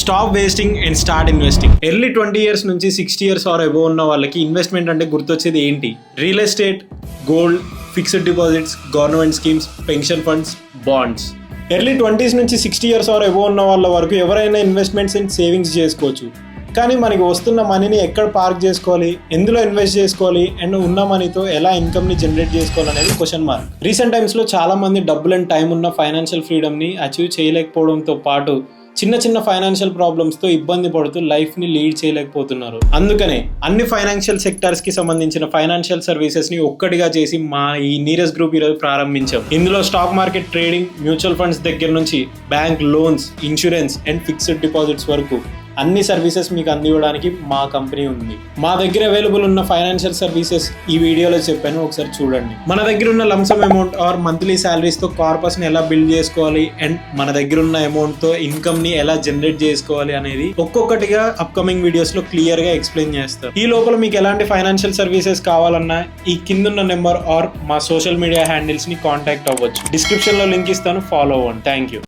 Stop wasting and start investing. Early 20 years నుంచి 60 years are above ఉన్న వాళ్ళకి investment అంటే గుర్తొచ్చేది ఏంటి? Real estate, gold, fixed deposits, government schemes, pension funds, bonds. Early 20s నుంచి 60 years are above ఉన్న వాళ్ళ వరకు ఎవరైనా ఇన్వెస్ట్మెంట్స్ అండ్ సేవింగ్స్ చేసుకోవచ్చు. కానీ మనకి వస్తున్న మనీని ఎక్కడ పార్క్ చేసుకోవాలి, ఎందులో ఇన్వెస్ట్ చేసుకోవాలి అండ్ ఉన్న మనీతో ఎలా ఇన్కమ్ని జనరేట్ చేసుకోవాలి అనేది క్వశ్చన్ మార్క్. రీసెంట్ టైమ్స్లో చాలా మంది డబ్బులు అండ్ టైం ఉన్న ఫైనాన్షియల్ ఫ్రీడమ్ని అచీవ్ చేయలేకపోవడంతో పాటు చిన్న చిన్న ఫైనాన్షియల్ ప్రాబ్లమ్స్తో ఇబ్బంది పడుతూ లైఫ్ని లీడ్ చేయలేకపోతున్నారు. అందుకనే అన్ని ఫైనాన్షియల్ సెక్టార్స్కి సంబంధించిన ఫైనాన్షియల్ సర్వీసెస్ని ఒక్కటిగా చేసి మా ఈ నీరస్ గ్రూప్ ఈరోజు ప్రారంభించాం. ఇందులో stock market trading, mutual funds దగ్గర నుంచి bank loans, insurance and fixed deposits వరకు అన్ని సర్వీసెస్ మీకు అందివ్వడానికి మా కంపెనీ ఉంది. మా దగ్గర అవైలబుల్ ఉన్న ఫైనాన్షియల్ సర్వీసెస్ ఈ వీడియోలో చెప్పాను, ఒకసారి చూడండి. మన దగ్గర ఉన్న లంసమ్ అమౌంట్ ఆర్ మంత్లీ శాలరీస్తో కార్పస్ని ఎలా బిల్డ్ చేసుకోవాలి అండ్ మన దగ్గర ఉన్న అమౌంట్తో ఇన్కమ్ని ఎలా జనరేట్ చేసుకోవాలి అనేది ఒక్కొక్కటిగా అప్కమింగ్ వీడియోస్లో క్లియర్గా ఎక్స్ప్లెయిన్ చేస్తారు. ఈ లోపల మీకు ఎలాంటి ఫైనాన్షియల్ సర్వీసెస్ కావాలన్నా ఈ కిందున్న నెంబర్ ఆర్ మా సోషల్ మీడియా హ్యాండిల్స్ని కాంటాక్ట్ అవ్వచ్చు. డిస్క్రిప్షన్లో లింక్ ఇస్తాను, ఫాలో అవ్వండి. Thank you.